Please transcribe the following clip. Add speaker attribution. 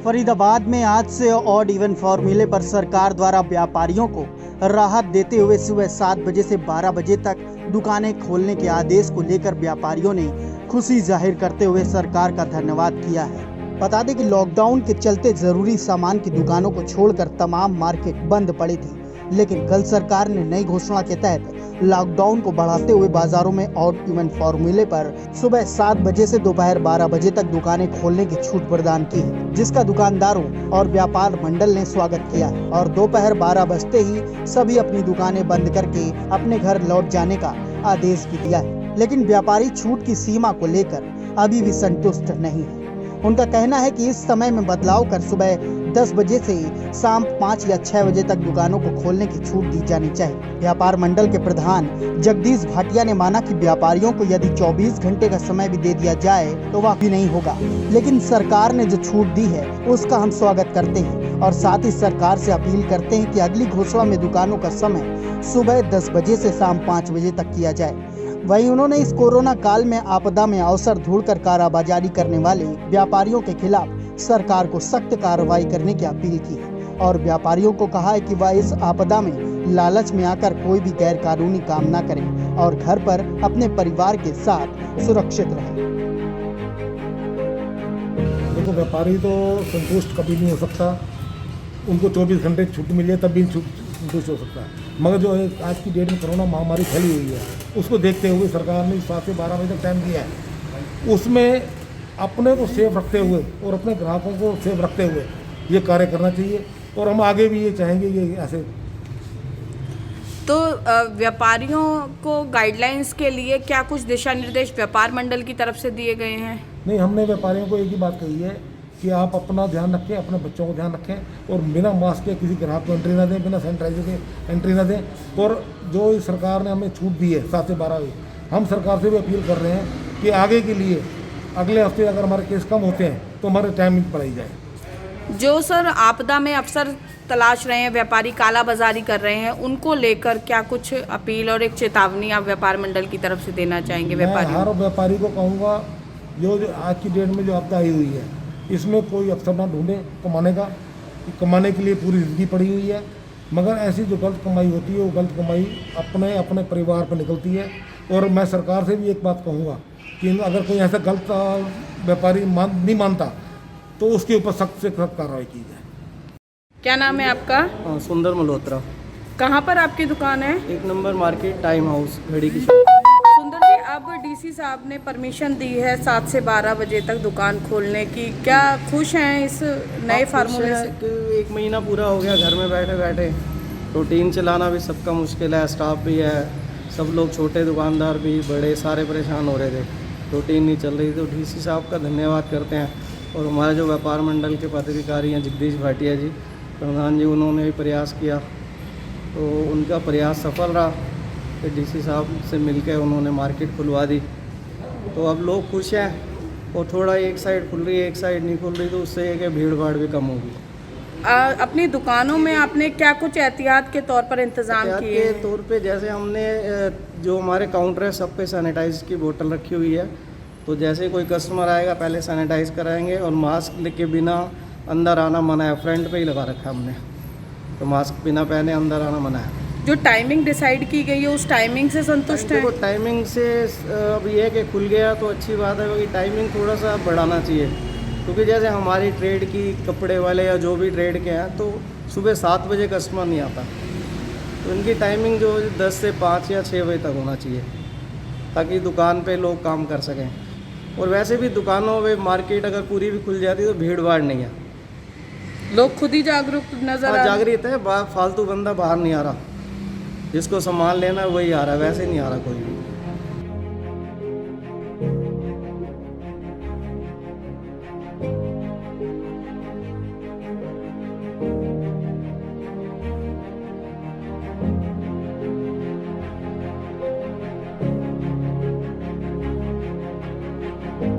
Speaker 1: फरीदाबाद में आज से ऑड इवन फॉर्मूले पर सरकार द्वारा व्यापारियों को राहत देते हुए सुबह 7 बजे से 12 बजे तक दुकानें खोलने के आदेश को लेकर व्यापारियों ने खुशी जाहिर करते हुए सरकार का धन्यवाद किया है। बता दें कि लॉकडाउन के चलते जरूरी सामान की दुकानों को छोड़कर तमाम मार्केट बंद पड़ी थी, लेकिन कल सरकार ने नई घोषणा के तहत लॉकडाउन को बढ़ाते हुए बाजारों में ऑड इवन फॉर्मूले पर सुबह 7 बजे से दोपहर 12 बजे तक दुकानें खोलने की छूट प्रदान की है, जिसका दुकानदारों और व्यापार मंडल ने स्वागत किया है और दोपहर 12 बजते ही सभी अपनी दुकानें बंद करके अपने घर लौट जाने का आदेश भी दिया है। लेकिन व्यापारी छूट की सीमा को लेकर अभी भी संतुष्ट नहीं है। उनका कहना है कि इस समय में बदलाव कर सुबह 10 बजे से शाम 5 या 6 बजे तक दुकानों को खोलने की छूट दी जानी चाहिए। व्यापार मंडल के प्रधान जगदीश भाटिया ने माना कि व्यापारियों को यदि 24 घंटे का समय भी दे दिया जाए तो वह भी नहीं होगा, लेकिन सरकार ने जो छूट दी है उसका हम स्वागत करते हैं और साथ ही सरकार से अपील करते हैं कि अगली घोषणा में दुकानों का समय सुबह 10 बजे से शाम 5 बजे तक किया जाए। वहीं उन्होंने इस कोरोना काल में आपदा में अवसर ढूंढकर काराबाजारी करने वाले व्यापारियों के खिलाफ सरकार को सख्त कार्रवाई करने की अपील की है और व्यापारियों को कहा है कि वह इस आपदा में लालच में आकर कोई भी गैर कानूनी काम न करें और घर पर अपने परिवार के साथ सुरक्षित रहें।
Speaker 2: देखो, व्यापारी तो संतुष्ट कभी नहीं हो सकता, उनको 24 घंटे छुट्टी मिल जाए तब भी संतुष्ट हो सकता है, मगर जो आज की डेट में कोरोना महामारी फैली हुई है उसको देखते हुए सरकार ने 7 से 12 बजे तक टाइम दिया है। उसमें अपने को सेफ रखते हुए और अपने ग्राहकों को सेफ रखते हुए ये कार्य करना चाहिए और हम आगे भी ये चाहेंगे ये ऐसे।
Speaker 3: तो व्यापारियों को गाइडलाइंस के लिए क्या कुछ दिशा निर्देश व्यापार मंडल की तरफ से दिए गए हैं?
Speaker 2: नहीं, हमने व्यापारियों को एक ही बात कही है कि आप अपना ध्यान रखें, अपने बच्चों को ध्यान रखें और बिना मास्क के किसी ग्राहक को एंट्री ना दें, बिना सैनिटाइजर के एंट्री ना दें। और जो सरकार ने हमें छूट दी है 7 से 12 बजे, हम सरकार से भी अपील कर रहे हैं कि आगे के लिए अगले हफ्ते अगर हमारे केस कम होते हैं तो हमारे टाइमिंग बढ़ाई जाए।
Speaker 3: जो सर आपदा में अवसर तलाश रहे हैं, व्यापारी काला बाजारी कर रहे हैं, उनको लेकर क्या कुछ अपील और एक चेतावनी आप व्यापार मंडल की तरफ से देना चाहेंगे? व्यापारी,
Speaker 2: हर व्यापारी को कहूँगा जो आज की डेट में जो आपदा आई हुई है इसमें कोई अवसर ना ढूंढे कमाने का, कमाने के लिए पूरी जिंदगी पड़ी हुई है, मगर ऐसी जो गलत कमाई होती है वो गलत कमाई अपने परिवार पर निकलती है। और मैं सरकार से भी एक बात कहूँगा कि अगर कोई ऐसा गलत व्यापारी नहीं मानता तो उसके ऊपर सख्त से सख्त कार्रवाई की जाए।
Speaker 3: क्या नाम है आपका?
Speaker 4: सुंदर मल्होत्रा।
Speaker 3: कहाँ पर आपकी दुकान है?
Speaker 4: 1 नंबर मार्केट, टाइम हाउस, घड़ी की।
Speaker 3: सुंदर जी, अब डीसी साहब ने परमिशन दी है 7 से 12 बजे तक दुकान खोलने की, क्या खुश हैं इस नए फार्मूले से?
Speaker 4: 1 महीना पूरा हो गया घर में बैठे बैठे, रूटीन चलाना भी सबका मुश्किल है, स्टाफ भी है, सब लोग छोटे दुकानदार भी बड़े सारे परेशान हो रहे थे, रूटीन नहीं चल रही। तो डीसी साहब का धन्यवाद करते हैं और हमारे जो व्यापार मंडल के पदाधिकारी हैं जगदीश भाटिया जी, प्रधान जी, उन्होंने भी प्रयास किया तो उनका प्रयास सफल रहा कि डीसी साहब से मिलकर उन्होंने मार्केट खुलवा दी। तो अब लोग खुश हैं और थोड़ा एक साइड खुल रही है, एक साइड नहीं खुल रही, तो उससे ये कि भीड़ भाड़ भी कम होगी।
Speaker 3: अपनी दुकानों में आपने क्या कुछ एहतियात के तौर पर इंतजाम किए?
Speaker 4: के तौर पे जैसे हमने जो हमारे काउंटर है सब पे सैनिटाइज की बोतल रखी हुई है, तो जैसे कोई कस्टमर आएगा पहले सैनिटाइज कराएंगे और मास्क के बिना अंदर आना मना है, फ्रंट पे ही लगा रखा है हमने, तो मास्क बिना पहने अंदर आना मना है।
Speaker 3: जो टाइमिंग डिसाइड की गई है उस टाइमिंग से संतुष्ट हैं?
Speaker 4: देखो, टाइमिंग से अब ये कि खुल गया तो अच्छी बात है, क्योंकि टाइमिंग थोड़ा सा बढ़ाना चाहिए, क्योंकि जैसे हमारी ट्रेड की कपड़े वाले या जो भी ट्रेड के हैं तो सुबह 7 बजे कस्टमर नहीं आता, तो इनकी टाइमिंग जो 10 से 5 या 6 बजे तक होना चाहिए ताकि दुकान पे लोग काम कर सकें। और वैसे भी दुकानों में मार्केट अगर पूरी भी खुल जाती तो भीड़ भाड़ नहीं है,
Speaker 3: लोग खुद ही जागरूक नजर आ रहे हैं।
Speaker 4: जागृत है, फालतू बंदा बाहर नहीं आ रहा, जिसको सामान लेना वही आ रहा है, वैसे नहीं आ रहा कोई भी।